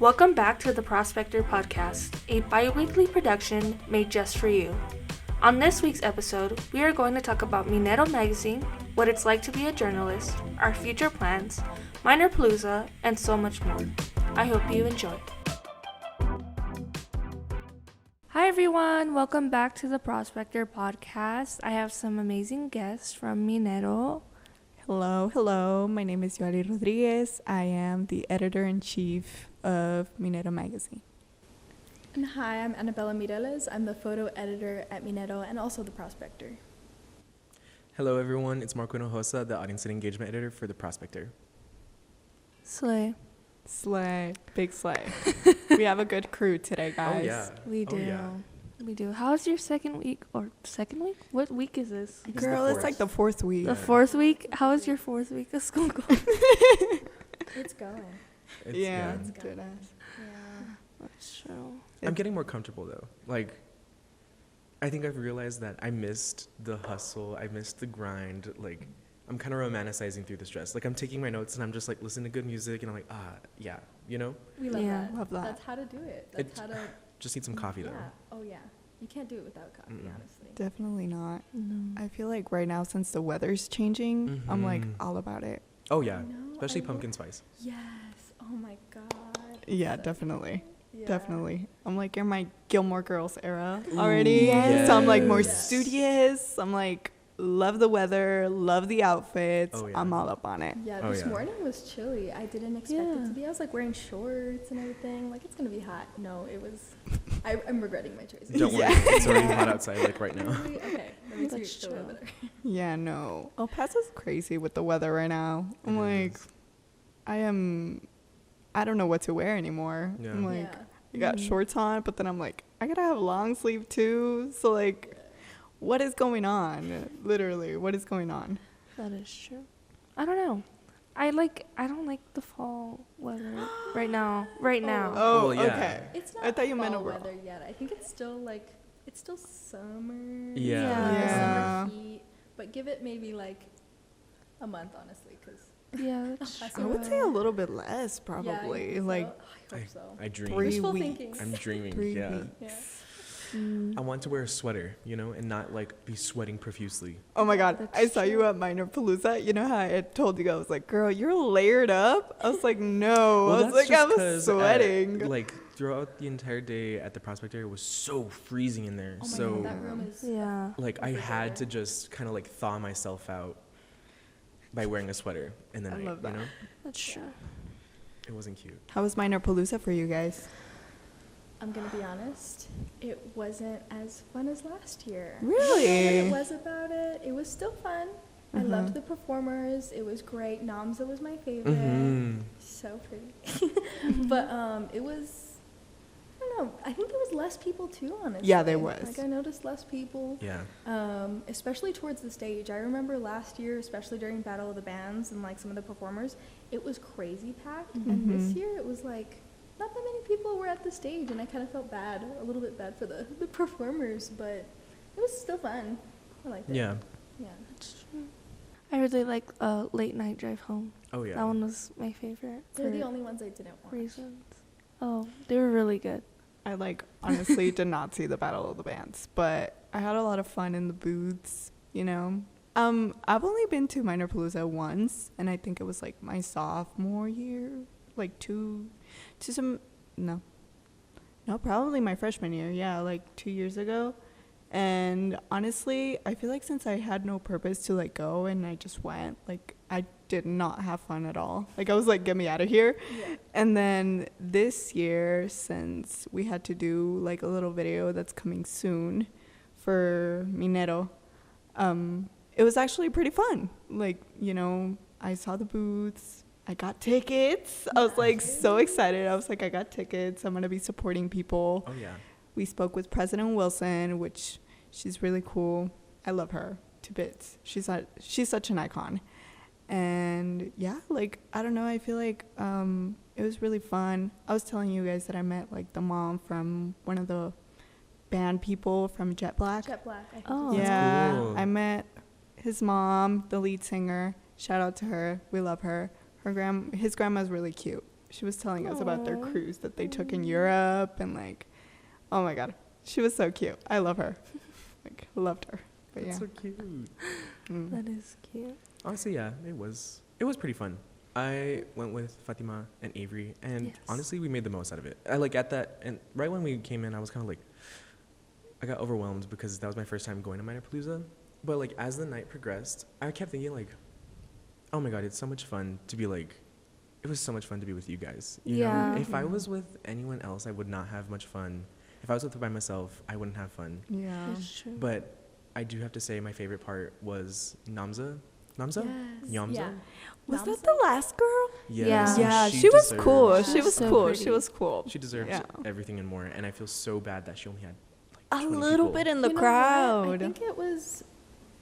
Welcome back to the Prospector Podcast, a bi-weekly production made just for you. On this week's episode, we are going to talk about Minero Magazine, what it's like to be a journalist, our future plans, Minerpalooza, and so much more. I hope you enjoy. Hi everyone, welcome back to the Prospector Podcast. I have some amazing guests from Minero. Hello. My name is Yari Rodriguez. I am the editor-in-chief of Minero Magazine. And hi, I'm Annabella Mireles. I'm the photo editor at Minero and also the Prospector. Hello everyone, it's Marco Hinojosa, the audience and engagement editor for the Prospector. Slay. Big slay. We have a good crew today, guys. Oh yeah. We do. Oh, yeah. We do. How's your second week? What week is this? Girl, it's like the fourth week. The fourth week? How is your fourth week of school going? It's going. Yeah. It's going. Yeah. That's true. I'm getting more comfortable though. Like, I think I've realized that I missed the hustle. I missed the grind. Like, I'm kind of romanticizing through the stress. Like, I'm taking my notes and I'm just like listening to good music and I'm like, yeah, you know? We love Yeah. that. Love that. That's how to do it. That's how to... Just need some coffee though. Yeah. Oh, yeah. You can't do it without coffee, honestly. Definitely not. No. I feel like right now, since the weather's changing, I'm like all about it. Oh yeah, I know, especially I pumpkin spice. Yes. Oh, my God. Yeah, So definitely. good. Yeah. Definitely. I'm like in my Gilmore Girls era already. Yes. So I'm like more Yes. studious. I'm like, love the weather, love the outfits. Oh, yeah. I'm all up on it. Yeah, Oh, this yeah. morning was chilly. I didn't expect it Yeah. to be. I was like wearing shorts and everything. Like, it's going to be hot. No, it was... I'm regretting my choices. Don't worry, Yeah. it's already hot outside like right now. Really? Okay. That makes me That's feel a little true. better. Yeah, no. El Paso's crazy with the weather right now. I'm It like, is. I don't know what to wear anymore. Yeah. I'm like, Yeah. I got shorts on, but then I'm like, I gotta have a long sleeve too. So like, what is going on? Literally, what is going on? That is true. I don't know. I don't like the fall weather right now. Oh, Well, yeah. okay. It's not I thought you meant fall overall. weather yet. I think it's still summer. Yeah. Yeah. Summer heat. But give it maybe like a month, honestly, because Yeah, that's I true. would say a little bit less, probably. I Like hope so. I dream. 3 Wishful weeks. thinking. I'm dreaming. 3 Yeah. weeks. Yeah. Mm. I want to wear a sweater, you know, and not like be sweating profusely. Oh my God, That's I saw you true. at Minerpalooza. You know how I told you, I was like, girl, you're layered up? I was like, no. I was like, I'm sweating. Like throughout the entire day at the Prospector, it was so freezing in there. Oh my so God, that room is... Yeah. like I had to just kind of like thaw myself out by wearing a sweater in the I night. love that. You know, That's true. it wasn't cute. How was Minerpalooza for you guys? I'm going to be honest. It wasn't as fun as last year. Really? It was about it. It was still fun. I loved the performers. It was great. Namza was my favorite. Mm-hmm. So pretty. But it was, I don't know. I think there was less people too, honestly. Yeah, there was. Like, I noticed less people. Yeah. Especially towards the stage. I remember last year, especially during Battle of the Bands and like some of the performers, it was crazy packed. And this year it was like not that many people were at the stage, and I kind of felt bad, a little bit bad for the performers, but it was still fun. I liked it. Yeah. Yeah. That's true. I really like Late Night Drive Home. Oh yeah. That one was my favorite. They're the for only ones I didn't watch. reasons. Oh, they were really good. I like honestly did not see the Battle of the Bands, but I had a lot of fun in the booths, you know. I've only been to Minerpalooza once, and I think it was like my sophomore year, like probably my freshman year, yeah, like 2 years ago. And honestly, I feel like since I had no purpose to like go and I just went, like I did not have fun at all. Like I was like, get me out of here. Yeah. And then this year, since we had to do like a little video that's coming soon for Minero, it was actually pretty fun. Like, you know, I saw the booths, I got tickets. I was like so excited. I was like, I got tickets. I'm going to be supporting people. Oh yeah. We spoke with President Wilson, which she's really cool. I love her to bits. She's such an icon. And yeah, like, I don't know. I feel like it was really fun. I was telling you guys that I met like the mom from one of the band people from Jet Black. Jet Black, I think. Oh. Yeah, cool. I met his mom, the lead singer. Shout out to her. We love her. His grandma's really cute. she was telling us about their cruise that they took in Europe, and like, oh my god, she was so cute. I love her. Like, loved her. But That's yeah. so cute. That is cute. Honestly, yeah, it was pretty fun. I went with Fatima and Avery, and honestly, we made the most out of it. I like at that, and right when we came in, I was kind of like, I got overwhelmed because that was my first time going to Minerpalooza. But like as the night progressed, I kept thinking like, oh my god, it's so much fun to be like, it was so much fun to be with you guys. You know? If I was with anyone else, I would not have much fun. If I was with by myself, I wouldn't have fun. Yeah. That's true. But I do have to say my favorite part was Namza. Namza? Yes. Yamza? Yeah. Was that the last girl? Yes. Yeah, she was deserved- cool. She She was was so cool. pretty. She was cool. She deserves Yeah. everything and more, and I feel so bad that she only had like A 20 little people. bit in the You know what? I crowd. think it was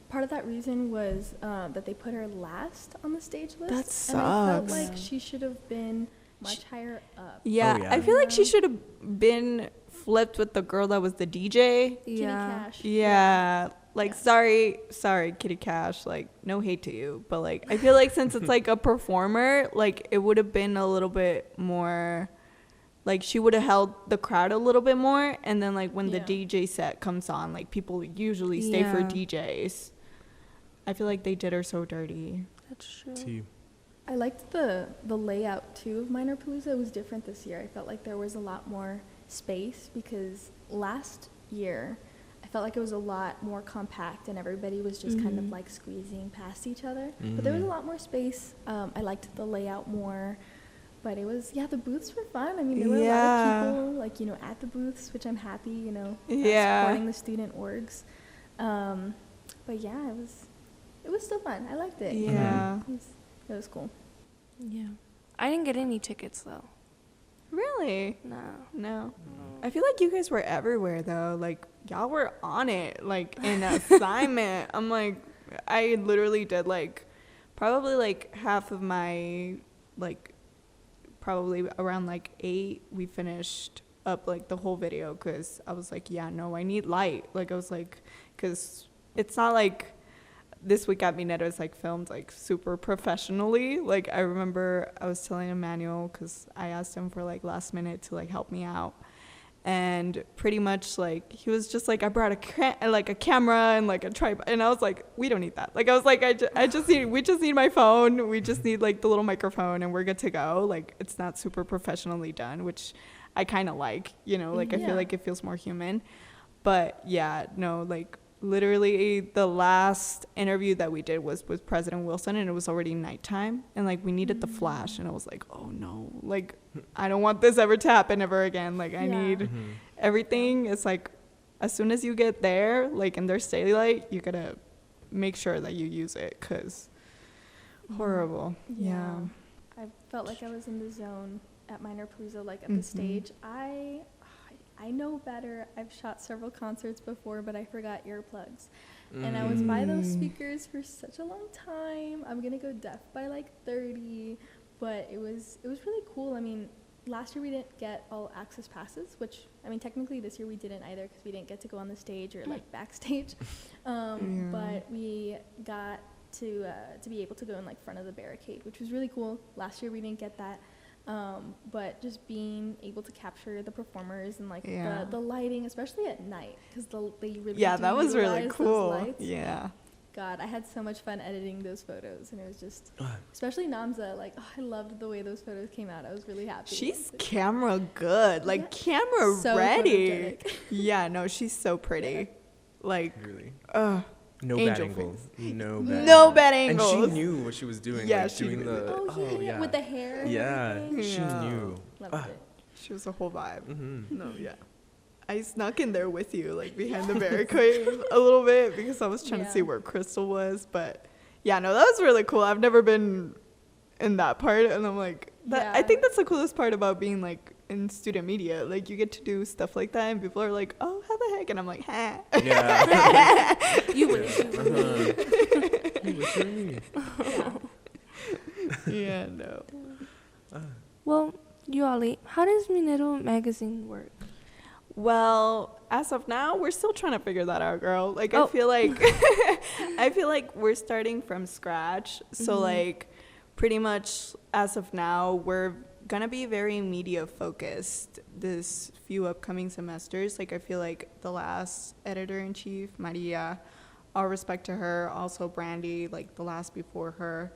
part of that reason was that they put her last on the stage list. That And I felt sucks. like she should have been much higher up. Yeah, Oh, yeah. I feel like she should have been flipped with the girl that was the DJ. Kitty Cash. Yeah. Like, Yeah. sorry, Kitty Cash. Like, no hate to you. But, like, I feel like since it's, like, a performer, like, it would have been a little bit more, like, she would have held the crowd a little bit more. And then, like, when the Yeah. DJ set comes on, like, people usually stay for Yeah. DJs. I feel like they did her so dirty. That's true. To you. I liked the layout too of Minerpalooza. It was different this year. I felt like there was a lot more space because last year I felt like it was a lot more compact and everybody was just kind of like squeezing past each other. But there was a lot more space. I liked the layout more. But it was, the booths were fun. I mean, there were a lot of people, like, you know, at the booths, which I'm happy, you know, supporting the student orgs. But yeah, it was still fun. I liked it. Yeah. It was cool. Yeah. I didn't get any tickets though. Really? No. I feel like you guys were everywhere though. Like, y'all were on it, like in assignment. I'm like, I literally did like probably like half of my, like probably around like 8 we finished up like the whole video because I was like, yeah, no, I need light. Like, I was like, because it's not like this week at Minero is like filmed like super professionally. Like, I remember I was telling Emmanuel because I asked him for like last minute to like help me out, and pretty much like he was just like, I brought a camera and like a tripod, and I was like, we don't need that. Like, I was like, we just need my phone. We just need like the little microphone and we're good to go. Like, it's not super professionally done, which I kind of like, you know, like I feel like it feels more human. But yeah, no, like literally the last interview that we did was with President Wilson, and it was already nighttime, and like we needed the flash, and I was like, oh no, like I don't want this ever to happen ever again. Like, I need everything. It's like as soon as you get there, like in their daylight, you gotta make sure that you use it, because horrible. Yeah. I felt like I was in the zone at Minerpalooza, like at the stage. I know better. I've shot several concerts before, but I forgot earplugs. And I was by those speakers for such a long time. I'm going to go deaf by like 30, but it was really cool. I mean, last year we didn't get all access passes, which, I mean, technically this year we didn't either because we didn't get to go on the stage or like backstage. But we got to be able to go in like front of the barricade, which was really cool. Last year we didn't get that. But just being able to capture the performers and like the lighting, especially at night, because they really That was really utilize cool. those lights. Yeah. God, I had so much fun editing those photos, and it was just, especially Namza, like, I loved the way those photos came out. I was really happy. She's camera good, like camera So ready. photogenic. Yeah, no, she's so pretty. Like, Really. Angel No bad face. angles. No bad angles. And she knew what she was doing. Yeah, like, she doing knew. the with the hair. And everything. she Yeah. knew. Loved it. she was a whole vibe. Mm-hmm. No, yeah. I snuck in there with you, like behind the barricade a little bit because I was trying to see where Crystal was. But yeah, no, that was really cool. I've never been in that part, and I'm like, I think that's the coolest part about being like in student media. Like, you get to do stuff like that, and people are like, oh, how the heck? And I'm like, ha. Yeah. You wish. You wish you were me. Yeah, no. Well, Yuali, how does Minero Magazine work? Well, as of now, we're still trying to figure that out, girl. Like, Oh. I feel like we're starting from scratch. So like, pretty much as of now, we're gonna be very media focused this few upcoming semesters. Like, I feel like the last editor-in-chief, Maria, all respect to her, also Brandy, like the last before her,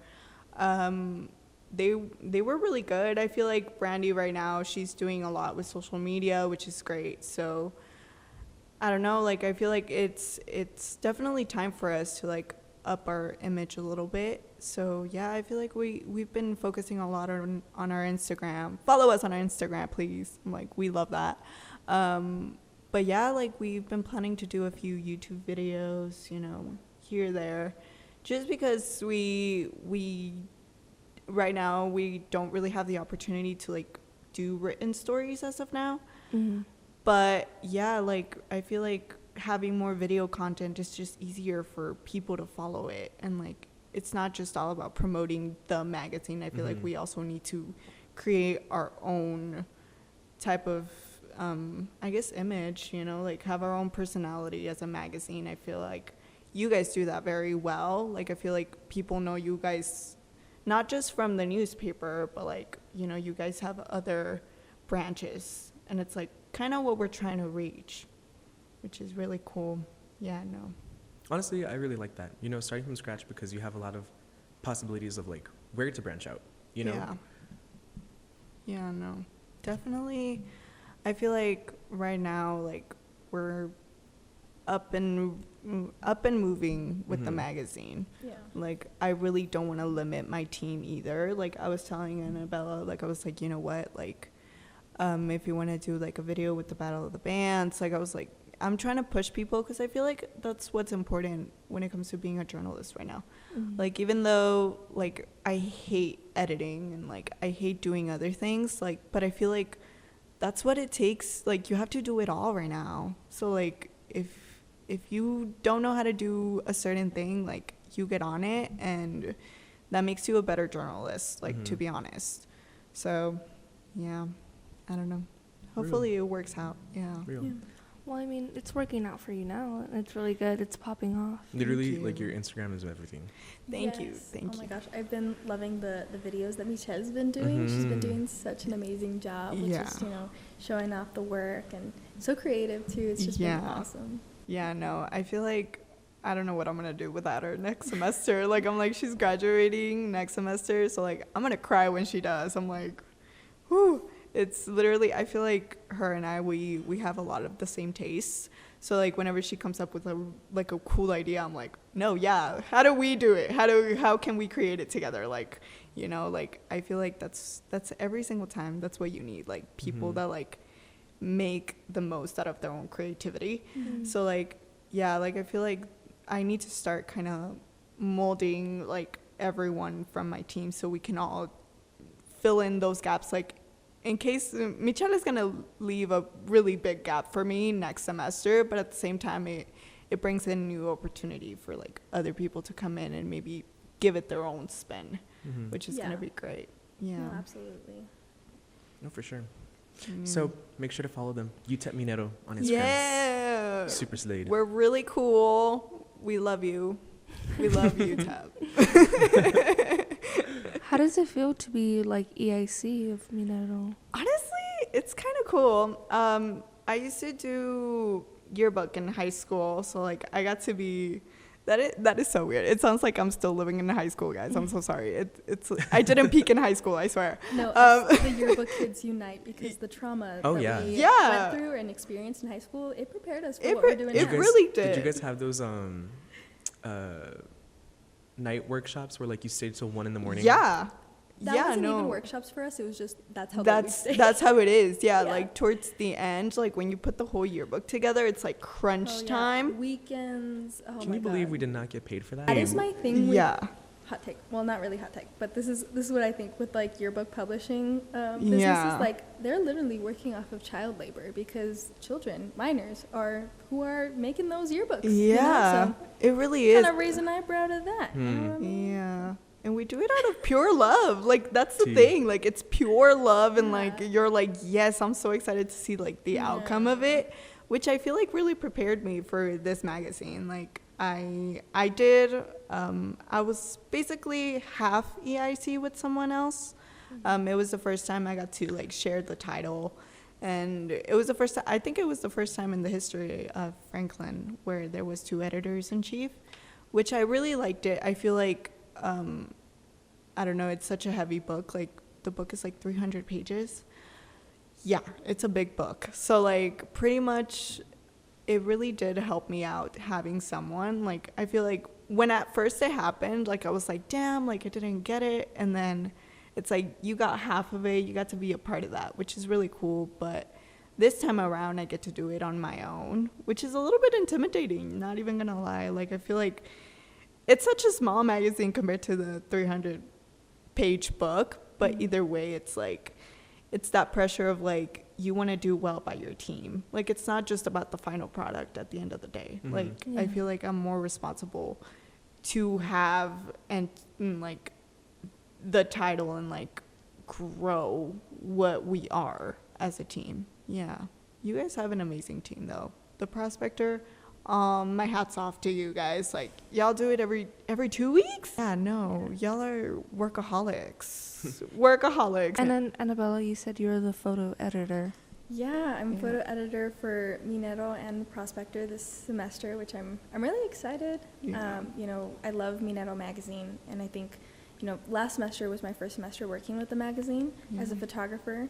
they were really good. I feel like Brandy right now, she's doing a lot with social media, which is great. So I don't know, like, I feel like it's definitely time for us to like up our image a little bit. So yeah, I feel like we've been focusing a lot on our Instagram. Follow us on our Instagram, please. Like, we love that. But yeah, like, we've been planning to do a few YouTube videos, you know, here, there, just because we right now we don't really have the opportunity to like do written stories as of now. Mm-hmm. But yeah, like, I feel like having more video content is just easier for people to follow it. And like, it's not just all about promoting the magazine. I feel like we also need to create our own type of, I guess, image, you know, like have our own personality as a magazine. I feel like you guys do that very well. Like, I feel like people know you guys, not just from the newspaper, but like, you know, you guys have other branches. And it's like kind of what we're trying to reach, which is really cool. Yeah, no. Honestly, I really like that. You know, starting from scratch, because you have a lot of possibilities of like where to branch out, you know? Yeah, no. Definitely. I feel like right now, like, we're up and moving with the magazine. Yeah. Like, I really don't want to limit my team either. Like, I was telling Annabella, like, I was like, you know what, like, if you want to do like a video with the Battle of the Bands, like, I was like, I'm trying to push people, because I feel like that's what's important when it comes to being a journalist right now. Mm-hmm. Like, even though like I hate editing and like I hate doing other things, like, but I feel like that's what it takes. Like, you have to do it all right now. So like, if you don't know how to do a certain thing, like, you get on it, and that makes you a better journalist, like, to be honest. So yeah, I don't know. Hopefully it works out. Yeah. Real. Yeah. Well, I mean, it's working out for you now, and it's really good. It's popping off. Literally, like, your Instagram is everything. Thank you. Oh my gosh, I've been loving the videos that Michelle's been doing. She's been doing such an amazing job with just, you know, showing off the work, and so creative too. It's just been awesome. Yeah, no, I feel like I don't know what I'm gonna do without her next semester. Like, I'm like, she's graduating next semester, so like, I'm gonna cry when she does. I'm like, whew. It's literally, I feel like her and I, we have a lot of the same tastes. So like, whenever she comes up with a cool idea, I'm like, no, yeah, how do we do it? How can we create it together? Like, you know, like, I feel like that's every single time. That's what you need, like, people that like make the most out of their own creativity. So like, yeah, like, I feel like I need to start kind of molding like everyone from my team, so we can all fill in those gaps. Like, in case Michelle is going to leave a really big gap for me next semester, but at the same time, it brings in new opportunity for like other people to come in and maybe give it their own spin, which is going to be great. Yeah. No, absolutely. No, for sure. So make sure to follow them. UTEP Minero on Instagram. Yeah. Super slayed. We're really cool. We love you. We love UTEP. How does it feel to be like EIC of Minero? Honestly, it's kind of cool. I used to do yearbook in high school, so like, I got to be. That is so weird. It sounds like I'm still living in high school, guys. I'm so sorry. It's I didn't peak in high school, I swear. No, the yearbook kids unite, because the trauma that we went through and experienced in high school, it prepared us for what we're doing now. It really did. Did you guys have those night workshops where like you stayed till 1 a.m? Yeah. That wasn't even workshops for us. It was just that's how it is. Yeah, like towards the end, like when you put the whole yearbook together, it's like crunch time. Weekends. Oh my god. Can you believe we did not get paid for that? That is my thing. Hot take. Well, not really hot take, but this is what I think with like yearbook publishing businesses. Like, they're literally working off of child labor, because children, minors, are who are making those yearbooks. Yeah, you know? So it really is. Kind of raise an eyebrow to that. You know what I mean? Yeah. And we do it out of pure love. Like, that's the thing. Like, it's pure love. And, like, you're like, yes, I'm so excited to see, like, the outcome of it. Which I feel like really prepared me for this magazine. Like, I was basically half EIC with someone else. It was the first time I got to like share the title, and it was the first time, I think it was the first time in the history of Franklin where there was 2 editors-in-chief, which I really liked it. I feel like I don't know, it's such a heavy book. Like the book is like 300 pages. Yeah, it's a big book. So like pretty much it really did help me out having someone. Like I feel like when at first it happened, like I was like, damn, like I didn't get it. And then it's like you got half of it, you got to be a part of that, which is really cool. But this time around I get to do it on my own, which is a little bit intimidating, not even gonna lie. Like I feel like it's such a small magazine compared to the 300-page book, but either way, it's like, it's that pressure of like, you want to do well by your team. Like, it's not just about the final product at the end of the day. Like, I feel like I'm more responsible to have and like the title and like grow what we are as a team. Yeah. You guys have an amazing team though. The Prospector, my hat's off to you guys. Like, y'all do it every 2 weeks? Yeah, no, y'all are workaholics. Workaholics. And then, Annabella, you said you were the photo editor. Yeah, I'm photo editor for Minero and Prospector this semester, which I'm really excited. Yeah. You know, I love Minero Magazine, and I think, you know, last semester was my first semester working with the magazine as a photographer,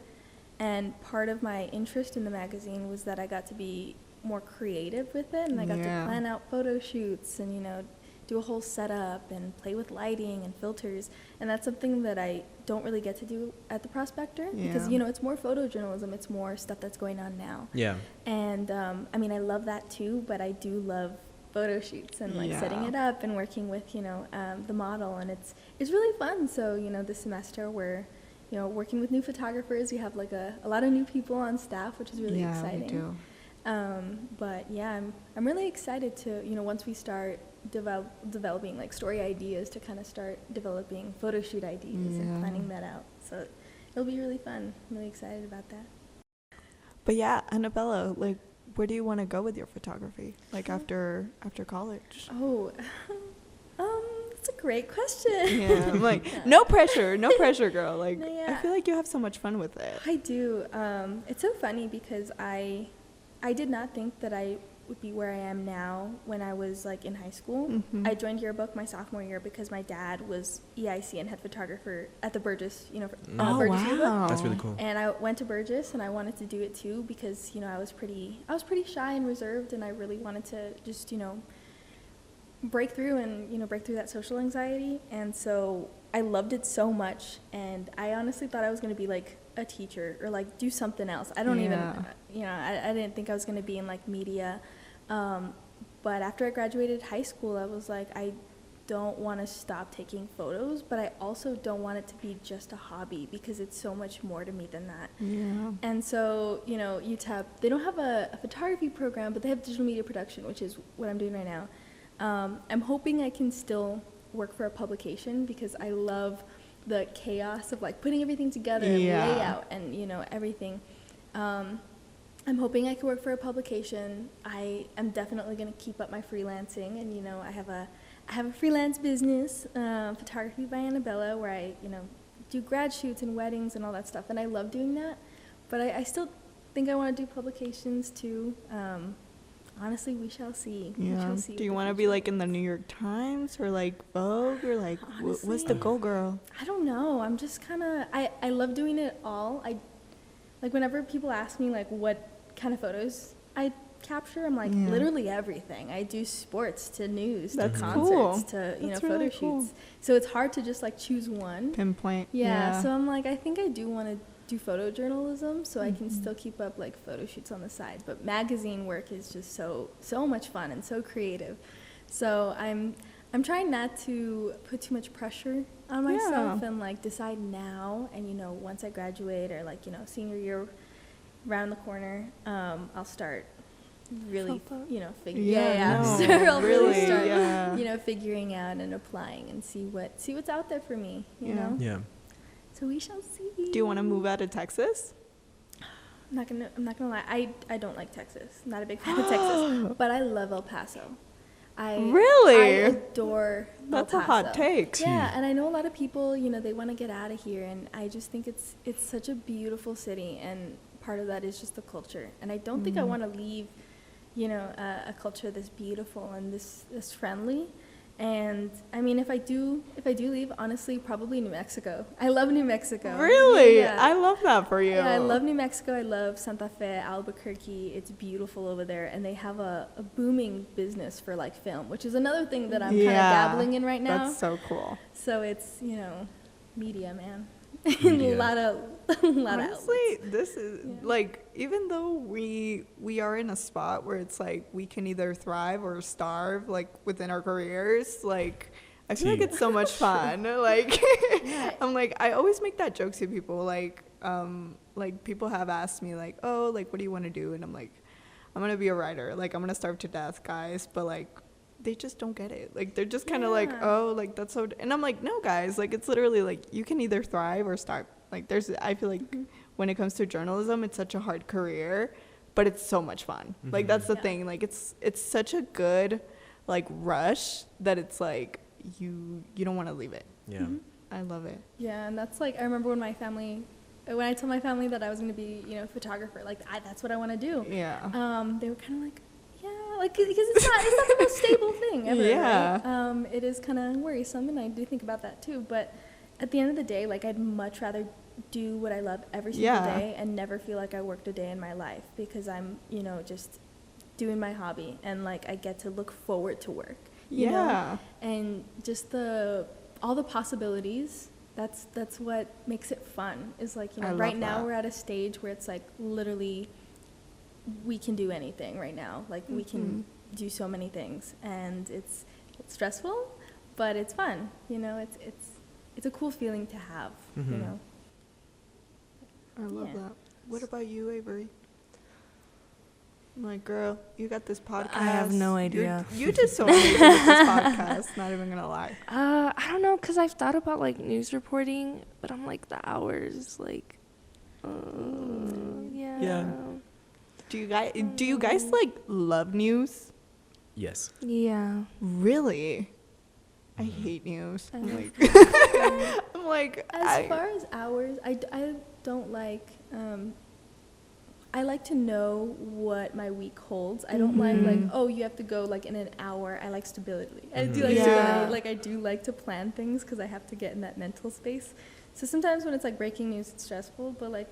and part of my interest in the magazine was that I got to be more creative with it, and I got to plan out photo shoots and, you know, do a whole setup and play with lighting and filters, and that's something that I don't really get to do at the Prospector because, you know, it's more photojournalism, it's more stuff that's going on now. Yeah. And I mean, I love that too, but I do love photo shoots and like setting it up and working with, you know, the model, and it's really fun. So, you know, this semester we're, you know, working with new photographers. We have like a lot of new people on staff, which is really exciting. We do. But yeah, I'm really excited to, you know, once we start developing like story ideas, to kind of start developing photo shoot ideas and planning that out. So it'll be really fun. I'm really excited about that. But yeah, Annabella, like, where do you want to go with your photography? Like after college? Oh, that's a great question. Yeah, I'm like, no pressure, girl. Like, I feel like you have so much fun with it. I do. It's so funny because I did not think that I would be where I am now when I was like in high school. I joined Yearbook my sophomore year because my dad was EIC and head photographer at the Burgess, you know, Burgess Yearbook. That's really cool. And I went to Burgess and I wanted to do it too because, you know, I was pretty shy and reserved, and I really wanted to just, you know, break through that social anxiety. And so I loved it so much, and I honestly thought I was going to be like a teacher or like do something else. I don't even, you know, I didn't think I was going to be in like media. But after I graduated high school, I was like, I don't want to stop taking photos, but I also don't want it to be just a hobby because it's so much more to me than that. Yeah. And so, you know, UTEP, they don't have a photography program, but they have digital media production, which is what I'm doing right now. I'm hoping I can still work for a publication because I love the chaos of like putting everything together and layout and, you know, everything. I'm hoping I can work for a publication. I am definitely going to keep up my freelancing, and, you know, I have a freelance business, Photography by Annabella, where I, you know, do grad shoots and weddings and all that stuff, and I love doing that. But I still think I want to do publications too. Honestly, we shall see. Yeah. We shall see. Do you want to be like in the New York Times or like Vogue or like honestly, what's the goal, girl? I don't know. I'm just kind of, I love doing it all. Like whenever people ask me like what kind of photos I capture, I'm like literally everything. I do sports to news to concerts to, you know, photo shoots. So it's hard to just like choose one. Pinpoint. Yeah. So I'm like, I think I do want to do photojournalism so I can still keep up like photo shoots on the side, but magazine work is just so much fun and so creative. So I'm trying not to put too much pressure on myself and like decide now, and, you know, once I graduate or like, you know, senior year around the corner, I'll start really, you know, I'll really start you know, figuring out and applying and see what's out there for me, you know. So we shall see. Do you want to move out of Texas? I'm not gonna lie. I don't like Texas. Not a big fan of Texas. But I love El Paso. Really? I adore That's El a hot Paso. take. Yeah, and I know a lot of people, you know, they want to get out of here, and I just think it's such a beautiful city, and part of that is just the culture. And I don't think I want to leave, you know, a culture this beautiful and this friendly. And I mean, if I do leave, honestly, probably New Mexico. I love New Mexico. Really? Yeah. I love that for you. Yeah, I love New Mexico. I love Santa Fe, Albuquerque. It's beautiful over there, and they have a booming business for like film, which is another thing that I'm kind of dabbling in right now. That's so cool. So it's, you know, media, man. Media. a lot of Honestly, outlets. this is like, even though we are in a spot where it's like we can either thrive or starve like within our careers, like I feel like it's so much fun. Like I'm like, I always make that joke to people, like people have asked me like, oh, like what do you want to do? And I'm like, I'm gonna be a writer, like I'm gonna starve to death, guys. But like they just don't get it. Like they're just kind of like, oh, like that's so, and I'm like, no guys, like it's literally like you can either thrive or starve. Like I feel like when it comes to journalism, it's such a hard career, but it's so much fun. Like that's the thing. Like it's such a good like rush that it's like you don't want to leave it. Yeah. I love it. Yeah, and that's like, I remember when I told my family that I was going to be, you know, a photographer, like that's what I want to do. Yeah. They were kind of like, yeah, like because it's not the most stable thing ever. Yeah. Right? It is kind of worrisome, and I do think about that too. But at the end of the day, like I'd much rather do what I love every single day and never feel like I worked a day in my life, because I'm, you know, just doing my hobby, and like I get to look forward to work. You know? And just all the possibilities. That's what makes it fun. Is like, you know, right now we're at a stage where it's like literally we can do anything right now. Like we can do so many things, and it's stressful, but it's fun. You know, it's a cool feeling to have. You know. I love that. What about you, Avery? I'm like, girl, you got this podcast. I have no idea. You did so amazing with this podcast, not even gonna lie. I don't know, because I've thought about like news reporting, but I'm like the hours, like, yeah. Do you guys like love news? Yes. Yeah. Really? I hate news. I'm like, As far as hours, I don't like, I like to know what my week holds. I don't like, oh, you have to go like in an hour. I like stability. I do like stability. Like I do like to plan things because I have to get in that mental space. So sometimes when it's like breaking news, it's stressful, but like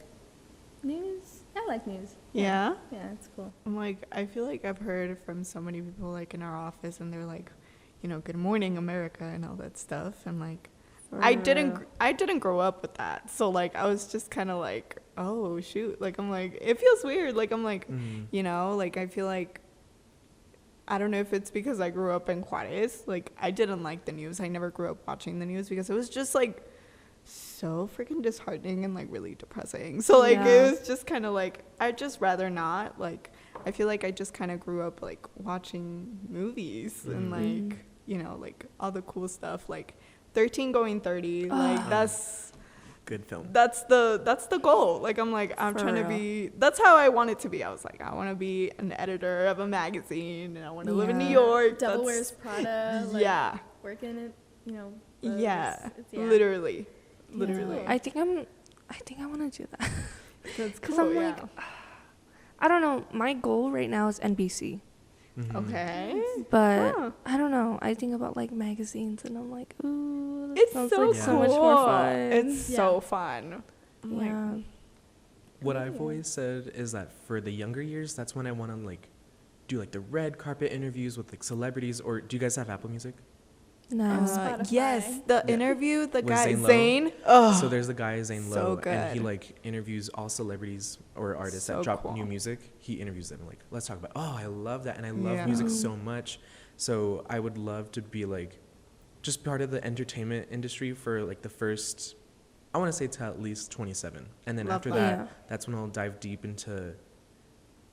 news, I like news. Yeah? Yeah, it's cool. I'm like, I feel like I've heard from so many people like in our office, and they're like, you know, good morning America and all that stuff. And like, I didn't grow up with that. So like, I was just kind of like, oh shoot. Like, I'm like, it feels weird. Like, I'm like, you know, like I feel like, I don't know if it's because I grew up in Juarez. Like, I didn't like the news. I never grew up watching the news because it was just like so freaking disheartening and like really depressing. So like, it was just kind of like, I'd just rather not. Like, I feel like I just kind of grew up like watching movies and like, you know, like all the cool stuff, like 13 Going 30, like that's good film. That's the goal. Like I'm like, I'm trying to be, that's how I want it to be. I was like, I want to be an editor of a magazine, and I want to live in New York. Devil Wears Prada. Like, working in, you know. Literally. I think I want to do that. That's Because cool. I'm like, I don't know. My goal right now is NBC. Okay. But I don't know. I think about like magazines, and I'm like, ooh, that It's sounds so like cool. so much more fun. It's so fun. Yeah. What I've always said is that for the younger years, that's when I want to like do like the red carpet interviews with like celebrities. Or do you guys have Apple Music? No. Yes, the interview, the With guy Zane Lowe. Zane. Oh, So there's the guy Zane so Lowe, good. and he like interviews all celebrities or artists So that drop cool. new music. He interviews them, like, let's talk about. Oh, I love that, and I love Yeah. music so much. So I would love to be like, just part of the entertainment industry for like the first, I want to say to at least 27, and then Love after that. that, that's when I'll dive deep into,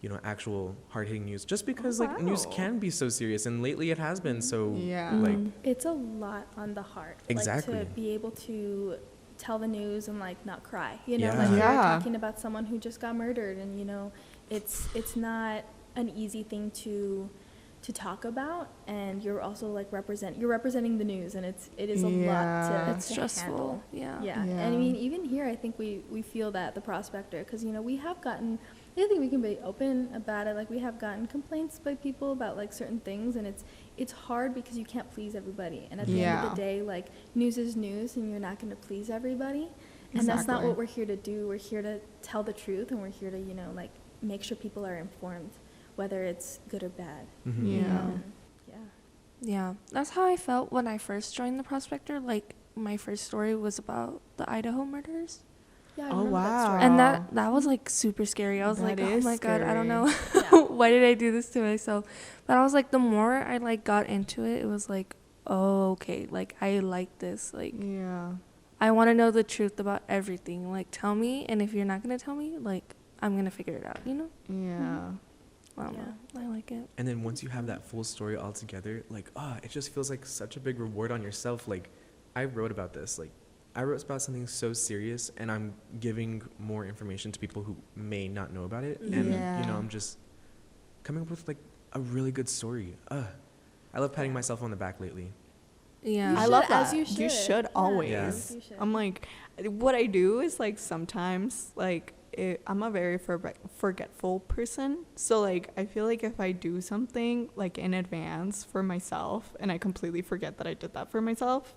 you know, actual hard-hitting news. Just because like news Wow. can be so serious, and lately it has been. So Yeah. like, It's a lot on the heart. Exactly. Like to be able to tell the news and like not cry. You know, Yeah. like you're Yeah. talking about someone who just got murdered, and you know, it's not an easy thing to to talk about, and you're also like representing the news, and it is a lot to It's to stressful. handle. Yeah. And I mean, even here, I think we feel that the Prospector, because we have gotten, I think we can be open about it, like we have gotten complaints by people about like certain things, and it's hard because you can't please everybody, and at the end of the day, like news is news, and you're not going to please everybody, and that's not what we're here to do. We're here to tell the truth, and we're here to like make sure people are informed, whether it's good or bad. Yeah, that's how I felt when I first joined the Prospector. Like, my first story was about the Idaho murders. Yeah, I remember that wow. story. And that was, like, super scary. I was like, oh, my God, I don't know. Why did I do this to myself? But I was like, the more I, like, got into it, it was like, oh, okay, like, I like this. Like, I want to know the truth about everything. Like, tell me, and if you're not going to tell me, like, I'm going to figure it out, Yeah. I don't know. I like it. And then once you have that full story all together, like, it just feels like such a big reward on yourself. Like, I wrote about this. Like, I wrote about something so serious, and I'm giving more information to people who may not know about it. And, I'm just coming up with, like, a really good story. I love patting myself on the back lately. Yeah. I love as that. you should. always. Yeah. You should. I'm like, what I do is like sometimes like I'm a very forgetful person. So like I feel like if I do something like in advance for myself and I completely forget that I did that for myself,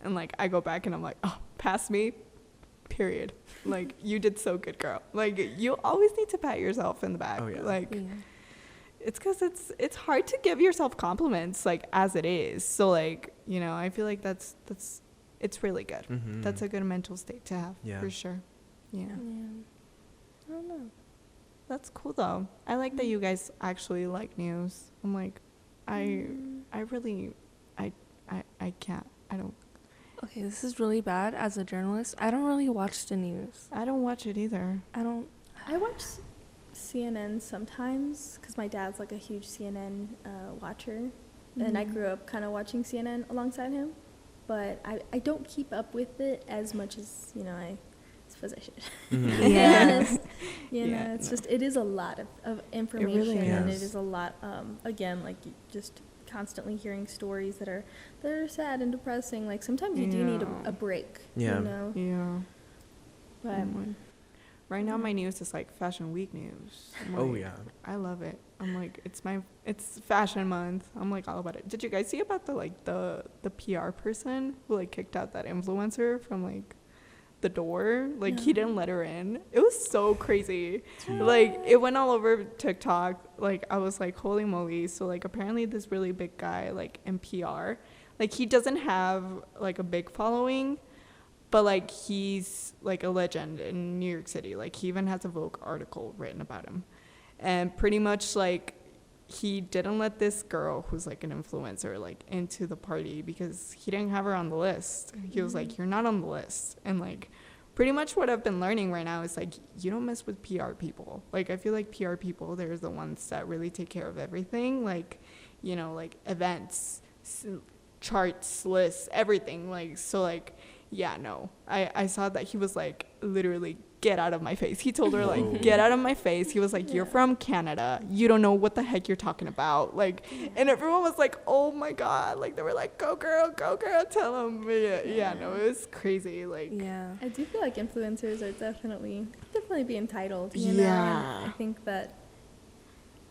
and like I go back and I'm like, oh, pass me, period. Like, you did so good, girl. Like, you always need to pat yourself in the back. Oh, yeah. Like, it's because it's hard to give yourself compliments like as it is. So like, I feel like that's it's really good. Mm-hmm. That's a good mental state to have. Yeah. For sure. Yeah. I don't know. That's cool though. I like that you guys actually like news. I'm like, I can't. I don't. Okay, this is really bad. As a journalist, I don't really watch the news. I don't watch it either. I watch CNN sometimes because my dad's like a huge CNN watcher, and I grew up kind of watching CNN alongside him, but I don't keep up with it as much as I suppose I should. Mm-hmm. To be Yeah. honest, it's just, it is a lot of information, really and it is. is a lot again, like just constantly hearing stories that are sad and depressing. Like sometimes you do need a break. Yeah. Yeah. But Right now, my news is like Fashion Week news. I'm Oh, like, yeah. I love it. I'm like, it's Fashion Month. I'm like all about it. Did you guys see about the PR person who like kicked out that influencer from like the door? Like, he didn't let her in. It was so crazy. Like, it went all over TikTok. Like, I was like, holy moly. So like, apparently this really big guy like in PR, like he doesn't have like a big following, but like he's like a legend in New York City. Like, he even has a Vogue article written about him, and pretty much like he didn't let this girl who's like an influencer like into the party because he didn't have her on the list. He was like, you're not on the list. And like pretty much what I've been learning right now is like, you don't mess with PR people. Like, I feel like PR people, they're the ones that really take care of everything, like like events, charts, lists, everything. Like, so like, yeah, no, I saw that he was like, literally, get out of my face. He told her like, get out of my face. He was like, you're from Canada, you don't know what the heck you're talking about. Like, and everyone was like, oh my God, like they were like, go girl, tell him. No, it was crazy. Like, I do feel like influencers are definitely be entitled, Yeah. And I think that,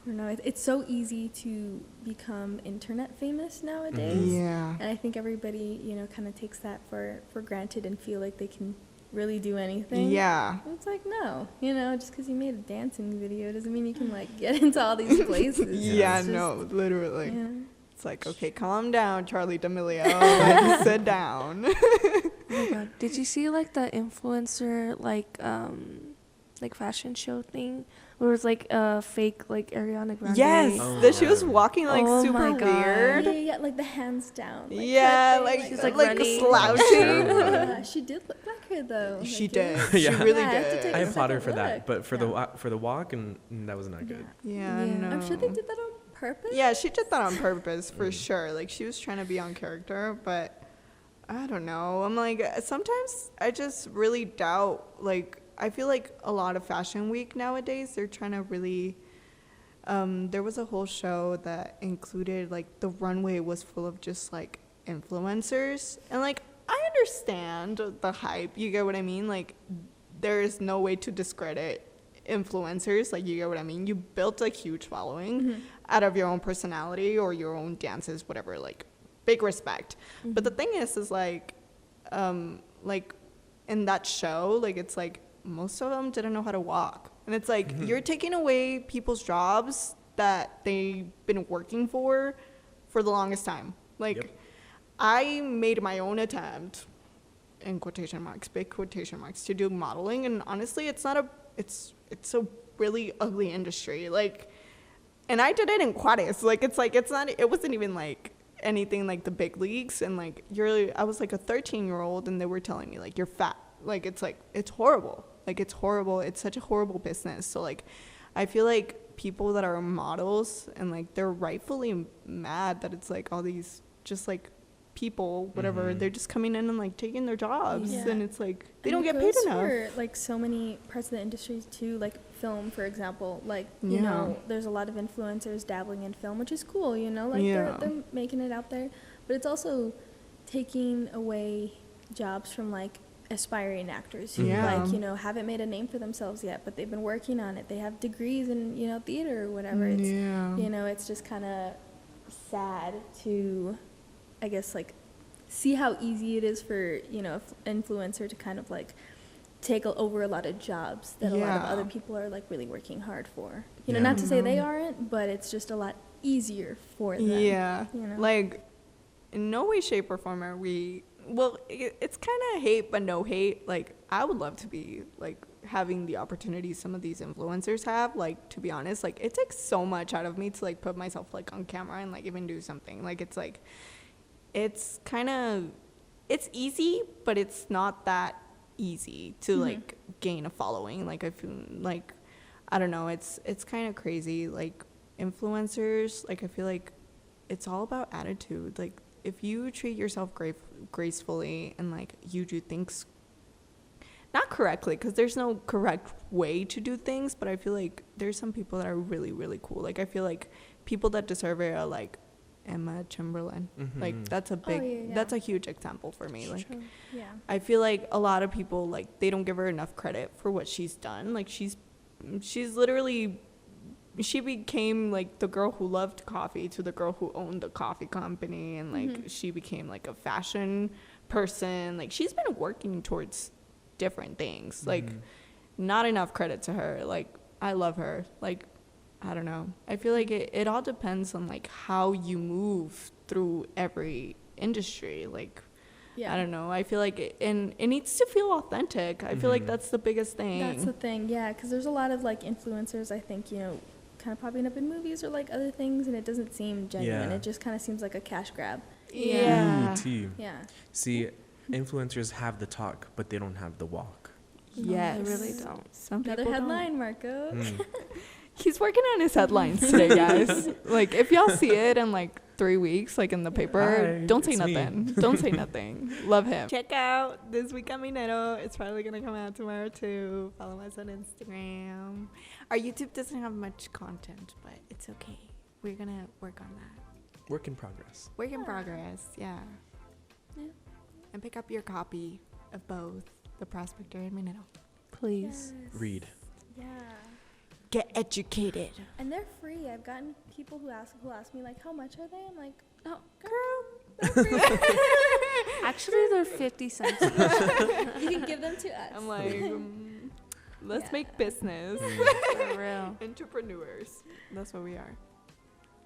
I don't know, it's so easy to become internet famous nowadays. Yeah. And I think everybody, kind of takes that for granted and feel like they can really do anything. Yeah. And it's like, no, just because you made a dancing video doesn't mean you can like get into all these places. Yeah, It's just, no, literally. Yeah. It's like, okay, calm down, Charlie D'Amelio. Like, sit down. Oh my God. Did you see like the influencer like fashion show thing where it was like a fake like Ariana Grande? Yes, Oh, that she was yeah. walking like Oh super my God. weird. Yeah, like the hands down. Like, Yeah, like like She's, like, like running. slouching. Yeah, she did look like her though. She Like, did. yeah. She Yeah. really Yeah, I have to did. take I a applaud her second for that, look. but for Yeah. the walk, and that was not good. Yeah, Yeah. no. I'm sure they did that on purpose. Yeah, she did that on purpose for sure. Like, she was trying to be on character, but I don't know. I'm like, sometimes I just really doubt. Like, I feel like a lot of Fashion Week nowadays, they're trying to really there was a whole show that included, like, the runway was full of just, like, influencers. And, like, I understand the hype. You get what I mean? Like, there is no way to discredit influencers. Like, you get what I mean? You built a huge following out of your own personality or your own dances, whatever. Like, big respect. But the thing is like, in that show, like, it's like most of them didn't know how to walk. And it's like, you're taking away people's jobs that they've been working for the longest time. Like, I made my own attempt, in quotation marks, big quotation marks, to do modeling. And honestly, it's a really ugly industry. Like, and I did it in Juarez. Like, it wasn't even like anything like the big leagues. And like, I was like a 13-year-old and they were telling me, like, you're fat. Like, it's horrible. Like, it's horrible. It's such a horrible business. So like, I feel like people that are models and like, they're rightfully mad that it's like all these just like people, whatever, they're just coming in and like taking their jobs. And it's like, they don't get paid enough. For like so many parts of the industry too, like film, for example. Like, you know, there's a lot of influencers dabbling in film, which is cool, you know, like they're making it out there. But it's also taking away jobs from like aspiring actors who like, you know, haven't made a name for themselves yet, but they've been working on it. They have degrees in, you know, theater or whatever. It's, you know, it's just kind of sad to, I guess, like, see how easy it is for, you know, influencer to kind of like take over a lot of jobs that a lot of other people are like really working hard for. You know, not to say they aren't, but it's just a lot easier for them. Yeah. You know? Like, in no way, shape, or form are it's kind of hate, but no hate. Like, I would love to be, like, having the opportunities some of these influencers have. Like, to be honest, like, it takes so much out of me to, like, put myself, like, on camera and, like, even do something. Like, it's, like, it's kind of, it's easy, but it's not that easy to, like, gain a following. Like, I feel, like, I don't know, it's kind of crazy. Like, influencers, like, I feel like it's all about attitude. Like, if you treat yourself gracefully and like you do things not correctly, because there's no correct way to do things, but I feel like there's some people that are really, really cool. Like, I feel like people that deserve it are like Emma Chamberlain. Like, that's a big that's a huge example for me. Like, I feel like a lot of people, like, they don't give her enough credit for what she's done. Like, she's literally, she became like the girl who loved coffee to the girl who owned the coffee company, and like she became like a fashion person. Like, she's been working towards different things. Like, not enough credit to her. Like, I love her. Like, I don't know, I feel like it all depends on like how you move through every industry. Like, I don't know, I feel like it needs to feel authentic. I feel like that's the biggest thing. That's the thing, because there's a lot of like influencers, I think, you know, kind of popping up in movies or like other things, and it doesn't seem genuine. It just kind of seems like a cash grab. See, influencers have the talk, but they don't have the walk. Yes, they really don't. Some Another people headline, don't. Marco. He's working on his headlines today, guys. Like, if y'all see it in like 3 weeks, like in the paper, don't say nothing. Don't say nothing. Love him. Check out This Week on Minero. It's probably gonna come out tomorrow too. Follow us on Instagram. Our YouTube doesn't have much content, but it's okay. We're gonna work on that. Work in progress. Work in progress. Yeah. And pick up your copy of both The Prospector and Minero. Please. Read. Yeah. Get educated. And they're free. I've gotten people who ask me like, how much are they? I'm like, oh, Girl. Actually, they're 50 cents. you can give them to us. I'm like, let's make business. For real. Entrepreneurs. That's what we are.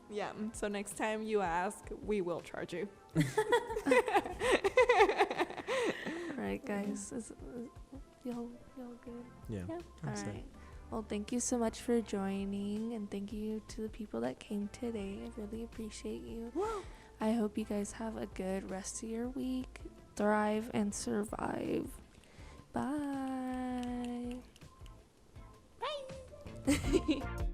Yeah. So next time you ask, we will charge you. All right, guys. Y'all good? Yeah. All right. Well, thank you so much for joining, and thank you to the people that came today. I really appreciate you. Whoa. I hope you guys have a good rest of your week. Thrive and survive. Bye. Bye.